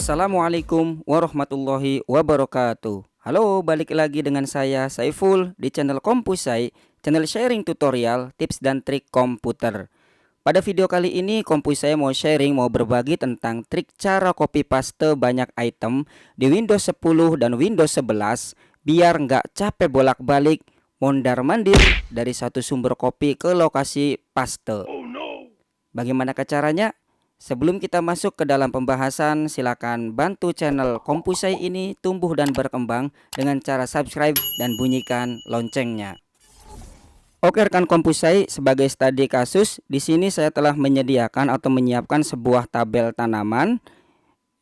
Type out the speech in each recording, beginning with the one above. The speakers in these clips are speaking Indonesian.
Assalamualaikum warahmatullahi wabarakatuh. Halo, balik lagi dengan saya Saiful di channel Kompusai, channel sharing tutorial, tips dan trik komputer. Pada video kali ini Kompusai mau sharing, mau berbagi tentang trik cara copy paste banyak item di Windows 10 dan Windows 11 biar nggak capek bolak-balik mondar-mandir dari satu sumber copy ke lokasi paste. Bagaimana caranya? Sebelum kita masuk ke dalam pembahasan, silakan bantu channel Kompusai ini tumbuh dan berkembang dengan cara subscribe dan bunyikan loncengnya. Oke rekan Kompusai, sebagai studi kasus, di sini saya telah menyediakan atau menyiapkan sebuah tabel tanaman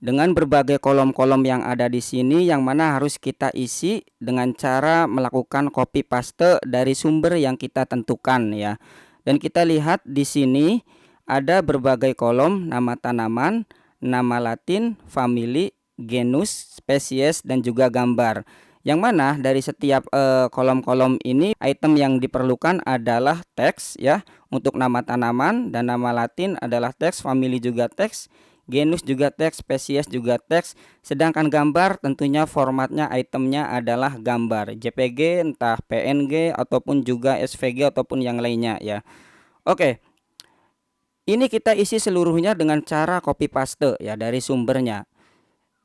dengan berbagai kolom-kolom yang ada di sini, yang mana harus kita isi dengan cara melakukan copy paste dari sumber yang kita tentukan ya. Dan kita lihat di sini ada berbagai kolom, nama tanaman, nama latin, famili, genus, spesies, dan juga gambar. Yang mana dari setiap kolom-kolom ini item yang diperlukan adalah teks ya. Untuk nama tanaman dan nama latin adalah teks, famili juga teks, genus juga teks, spesies juga teks. Sedangkan gambar tentunya formatnya itemnya adalah gambar JPG, entah PNG ataupun juga SVG ataupun yang lainnya ya. Oke. Ini kita isi seluruhnya dengan cara copy paste ya dari sumbernya.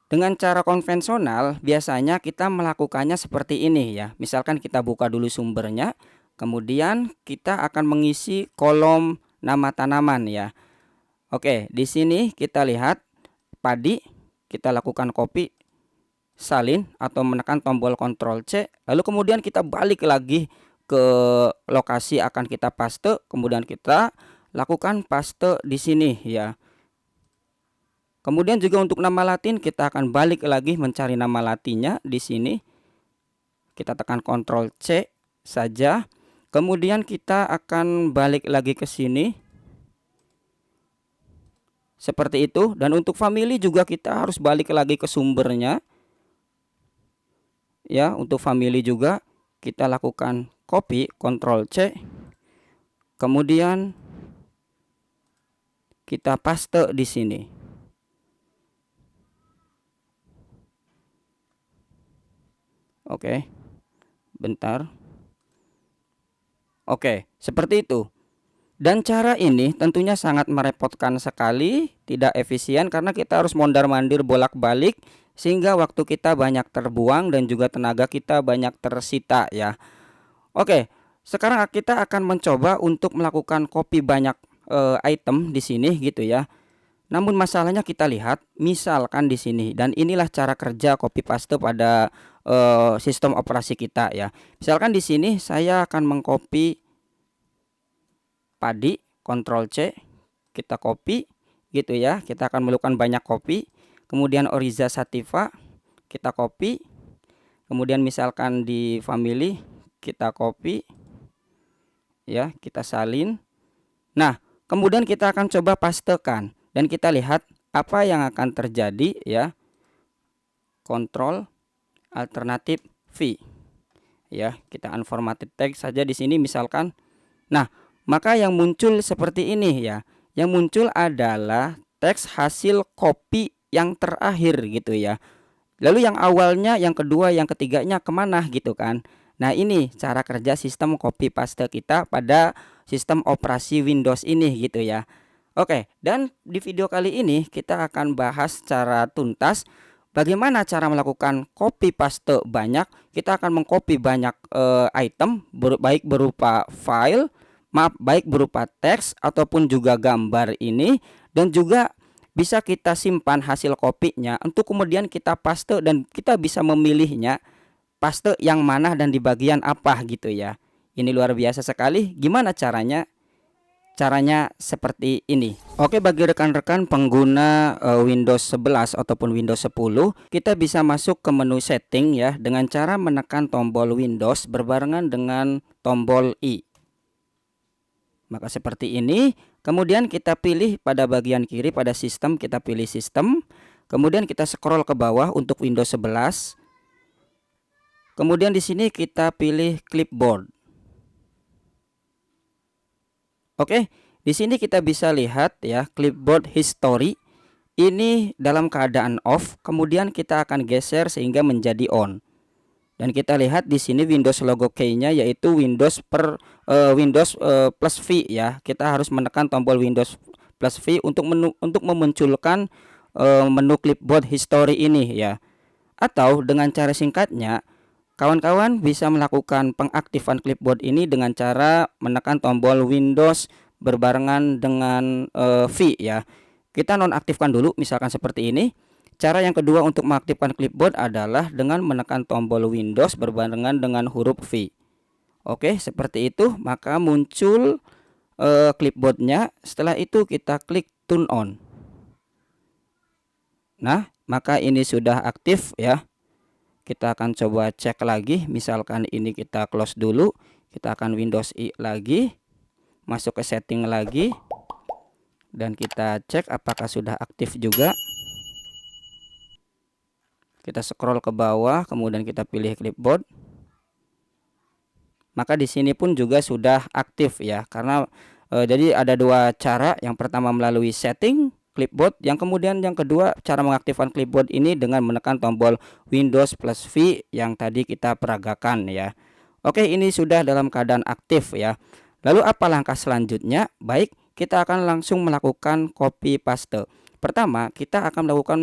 Dengan cara konvensional biasanya kita melakukannya seperti ini ya. Misalkan kita buka dulu sumbernya, kemudian kita akan mengisi kolom nama tanaman ya. Oke, di sini kita lihat padi, kita lakukan copy, salin atau menekan tombol Ctrl C, lalu kemudian kita balik lagi ke lokasi akan kita paste, kemudian kita lakukan paste di sini ya. Kemudian juga untuk nama latin kita akan balik lagi mencari nama latinnya di sini. Kita tekan Ctrl C saja. Kemudian kita akan balik lagi ke sini. Seperti itu. Dan untuk family juga kita harus balik lagi ke sumbernya. Ya, untuk family juga kita lakukan copy Ctrl C. Kemudian kita paste di sini. Oke. Bentar. Oke, seperti itu. Dan cara ini tentunya sangat merepotkan sekali, tidak efisien karena kita harus mondar-mandir bolak-balik sehingga waktu kita banyak terbuang dan juga tenaga kita banyak tersita ya. Oke, sekarang kita akan mencoba untuk melakukan copy banyak item di sini gitu ya. Namun masalahnya kita lihat misalkan di sini, dan inilah cara kerja copy paste pada sistem operasi kita ya. Misalkan di sini saya akan mengcopy padi, Ctrl C, kita copy gitu ya. Kita akan melakukan banyak copy. Kemudian Oriza Sativa kita copy. Kemudian misalkan di family kita copy ya, kita salin. Nah, kemudian kita akan coba pastekan dan kita lihat apa yang akan terjadi ya. Ctrl alternatif V. Ya, kita unformatted text saja di sini misalkan. Nah, maka yang muncul seperti ini ya. Yang muncul adalah teks hasil copy yang terakhir gitu ya. Lalu yang awalnya, yang kedua, yang ketiganya kemana gitu kan. Nah, ini cara kerja sistem copy paste kita pada sistem operasi Windows ini gitu ya. Oke, dan di video kali ini kita akan bahas secara tuntas bagaimana cara melakukan copy paste banyak. Kita akan mengcopy banyak item, baik berupa file, baik berupa teks ataupun juga gambar ini, dan juga bisa kita simpan hasil kopinya untuk kemudian kita paste dan kita bisa memilihnya paste yang mana dan di bagian apa gitu ya. Ini luar biasa sekali. Gimana caranya? Caranya seperti ini. Oke, bagi rekan-rekan pengguna Windows 11 ataupun Windows 10, kita bisa masuk ke menu setting ya dengan cara menekan tombol Windows berbarengan dengan tombol I. Maka seperti ini. Kemudian kita pilih pada bagian kiri pada sistem, kita pilih sistem. Kemudian kita scroll ke bawah untuk Windows 11. Kemudian di sini kita pilih clipboard. Oke, di sini kita bisa lihat ya clipboard history. ini dalam keadaan off, kemudian kita akan geser sehingga menjadi on. Dan kita lihat di sini Windows logo key-nya yaitu Windows plus V ya. Kita harus menekan tombol Windows plus V untuk memunculkan menu clipboard history ini ya. Atau dengan cara singkatnya, kawan-kawan bisa melakukan pengaktifan clipboard ini dengan cara menekan tombol Windows berbarengan dengan V ya. Kita nonaktifkan dulu misalkan seperti ini. Cara yang kedua untuk mengaktifkan clipboard adalah dengan menekan tombol Windows berbarengan dengan huruf V. Oke, seperti itu, maka muncul clipboardnya. Setelah itu kita klik turn on. Nah, maka ini sudah aktif ya. Kita akan coba cek lagi, misalkan ini kita close dulu. Kita akan Windows I lagi, masuk ke setting lagi, dan kita cek apakah sudah aktif juga. Kita scroll ke bawah, kemudian kita pilih clipboard. Maka di sini pun juga sudah aktif ya, karena jadi ada dua cara. Yang pertama melalui setting clipboard, yang kedua cara mengaktifkan clipboard ini dengan menekan tombol Windows plus V yang tadi kita peragakan ya. Oke, ini sudah dalam keadaan aktif ya. Lalu apa langkah selanjutnya? Baik, kita akan langsung melakukan copy paste. Pertama, kita akan melakukan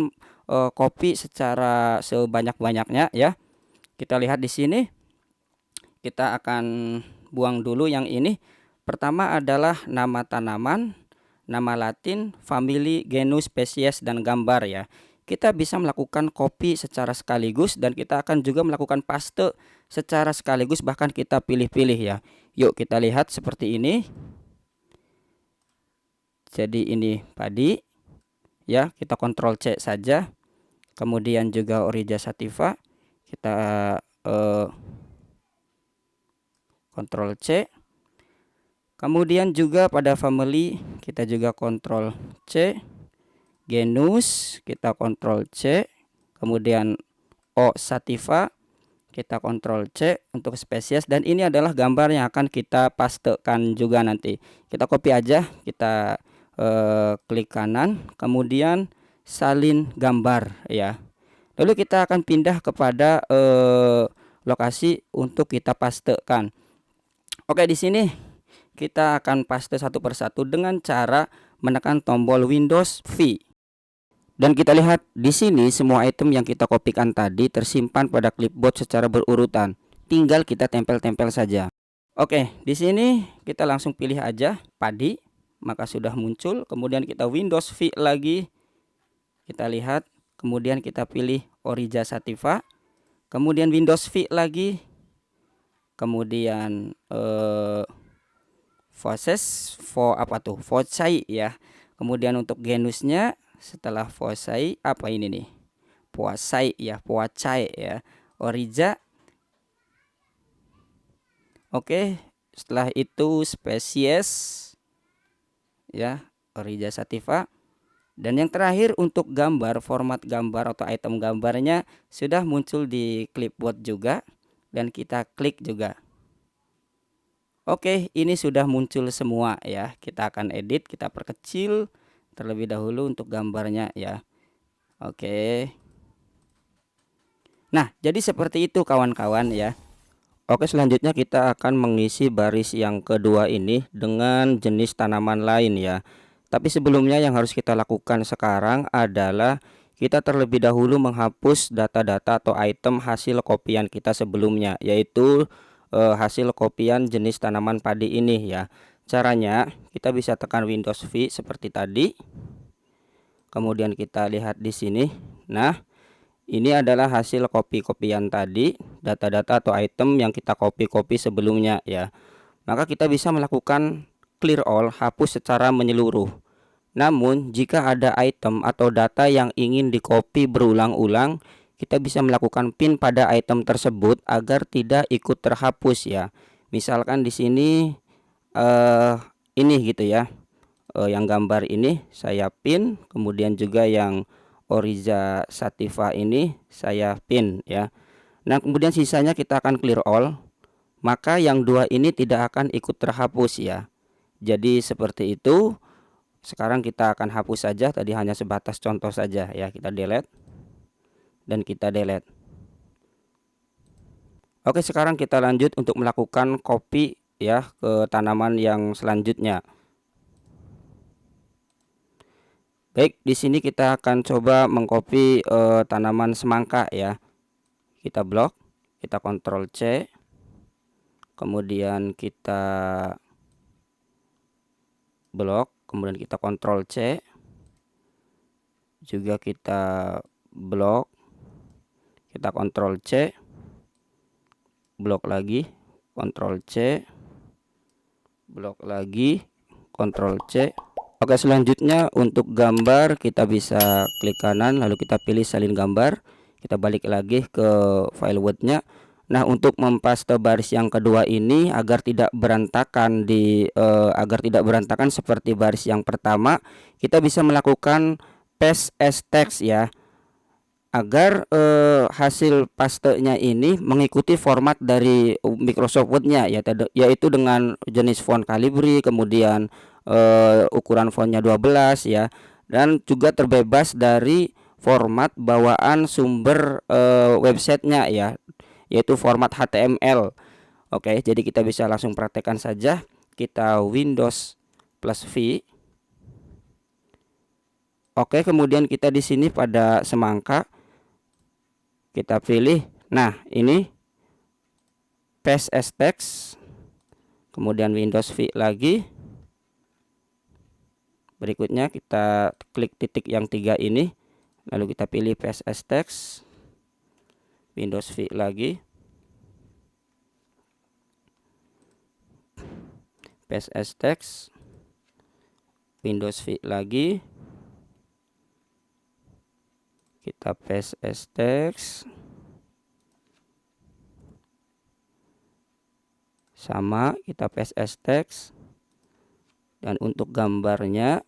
copy secara sebanyak-banyaknya ya. Kita lihat di sini. Kita akan buang dulu yang ini. Pertama adalah nama tanaman, nama Latin, family, genus, spesies, dan gambar ya. Kita bisa melakukan copy secara sekaligus dan kita akan juga melakukan paste secara sekaligus, bahkan kita pilih-pilih ya. Yuk kita lihat seperti ini. Jadi ini padi ya, kita Ctrl C saja. Kemudian juga Orija Sativa, kita Ctrl C. Kemudian juga pada family kita juga Ctrl C. Genus kita Ctrl C. Kemudian O Sativa kita Ctrl C untuk spesies, dan ini adalah gambar yang akan kita pastekan juga nanti. Kita copy aja, kita klik kanan, kemudian salin gambar ya. Lalu kita akan pindah kepada lokasi untuk kita pastekan. Oke, di sini kita akan paste satu persatu dengan cara menekan tombol Windows V. Dan kita lihat di sini semua item yang kita kopikan tadi tersimpan pada clipboard secara berurutan. Tinggal kita tempel-tempel saja. Oke, di sini kita langsung pilih aja padi, maka sudah muncul. Kemudian kita Windows V lagi. Kita lihat, kemudian kita pilih Orija Sativa, kemudian Windows V lagi, kemudian Fosai ya. Kemudian untuk genusnya setelah Fosai apa ini nih? Poasai ya, Poacai ya. Orija. Oke, setelah itu spesies ya, Orija Sativa. Dan yang terakhir untuk gambar, format gambar atau item gambarnya sudah muncul di clipboard juga, dan kita klik juga. Oke, ini sudah muncul semua ya. Kita akan edit, kita perkecil terlebih dahulu untuk gambarnya ya. Oke. Nah, jadi seperti itu kawan-kawan ya. Oke, selanjutnya kita akan mengisi baris yang kedua ini dengan jenis tanaman lain ya. Tapi sebelumnya yang harus kita lakukan sekarang adalah kita terlebih dahulu menghapus data-data atau item hasil kopian kita sebelumnya, yaitu hasil kopian jenis tanaman padi ini ya. Caranya kita bisa tekan Windows V seperti tadi. Kemudian kita lihat di sini. Nah, ini adalah hasil kopi-kopian tadi, data-data atau item yang kita copy sebelumnya ya. Maka kita bisa melakukan clear all, hapus secara menyeluruh. Namun jika ada item atau data yang ingin di-copy berulang-ulang, kita bisa melakukan pin pada item tersebut agar tidak ikut terhapus ya. Misalkan di sini ini gitu ya. Yang gambar ini saya pin, kemudian juga yang Orija Sativa ini saya pin ya. Nah, kemudian sisanya kita akan clear all. Maka yang dua ini tidak akan ikut terhapus ya. Jadi seperti itu. Sekarang kita akan hapus saja, tadi hanya sebatas contoh saja ya. Kita delete dan kita delete. Oke, sekarang kita lanjut untuk melakukan copy ya ke tanaman yang selanjutnya. Baik, di sini kita akan coba mengcopy tanaman semangka ya. Kita blok, kita Ctrl C, kemudian kita blok, kemudian kita Ctrl C, juga kita blok, kita Ctrl C, blok lagi, Ctrl C, blok lagi, Ctrl C. Oke, selanjutnya untuk gambar kita bisa klik kanan lalu kita pilih salin gambar, kita balik lagi ke file Word-nya. Nah, untuk mempaste baris yang kedua ini agar tidak berantakan seperti baris yang pertama, kita bisa melakukan paste as text ya, agar hasil pastenya ini mengikuti format dari Microsoft Word-nya ya, yaitu dengan jenis font Calibri, kemudian ukuran fontnya 12 ya, dan juga terbebas dari format bawaan sumber websitenya ya, yaitu format HTML. Oke, jadi kita bisa langsung praktekkan saja. Kita Windows plus V. Oke, kemudian kita di sini pada semangka kita pilih. Nah, ini paste as text. Kemudian Windows V lagi. Berikutnya kita klik titik yang 3 ini, lalu kita pilih paste as text, Windows V lagi, paste as text, Windows V lagi, kita paste as text, sama kita paste as text, dan untuk gambarnya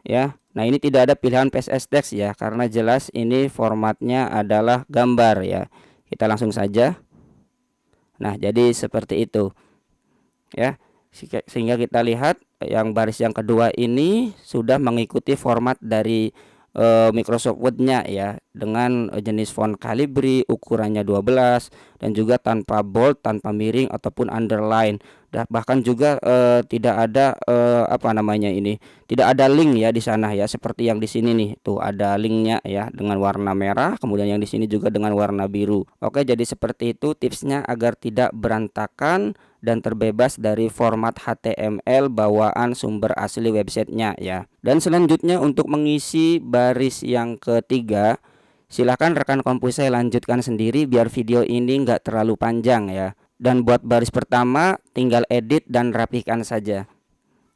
ya, nah ini tidak ada pilihan paste as text ya, karena jelas ini formatnya adalah gambar ya. Kita langsung saja. Nah, jadi seperti itu ya, sehingga kita lihat yang baris yang kedua ini sudah mengikuti format dari Microsoft Word-nya ya, dengan jenis font Calibri, ukurannya 12, dan juga tanpa bold, tanpa miring ataupun underline. Bahkan juga tidak ada tidak ada link ya di sana ya, seperti yang di sini nih, tuh ada linknya ya dengan warna merah, kemudian yang di sini juga dengan warna biru. Oke, jadi seperti itu tipsnya agar tidak berantakan dan terbebas dari format HTML bawaan sumber asli websitenya ya. Dan selanjutnya untuk mengisi baris yang ketiga, silahkan rekan Kompusai lanjutkan sendiri biar video ini nggak terlalu panjang ya. Dan buat baris pertama tinggal edit dan rapihkan saja.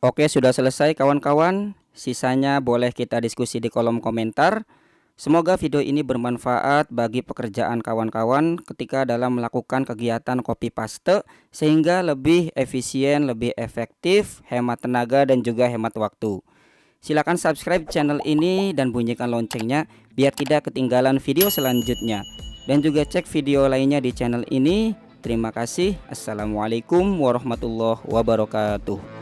Oke, sudah selesai kawan-kawan. Sisanya boleh kita diskusi di kolom komentar. Semoga video ini bermanfaat bagi pekerjaan kawan-kawan ketika dalam melakukan kegiatan copy paste, sehingga lebih efisien, lebih efektif, hemat tenaga dan juga hemat waktu. Silakan subscribe channel ini dan bunyikan loncengnya biar tidak ketinggalan video selanjutnya. Dan juga cek video lainnya di channel ini. Terima kasih. Assalamualaikum warahmatullahi wabarakatuh.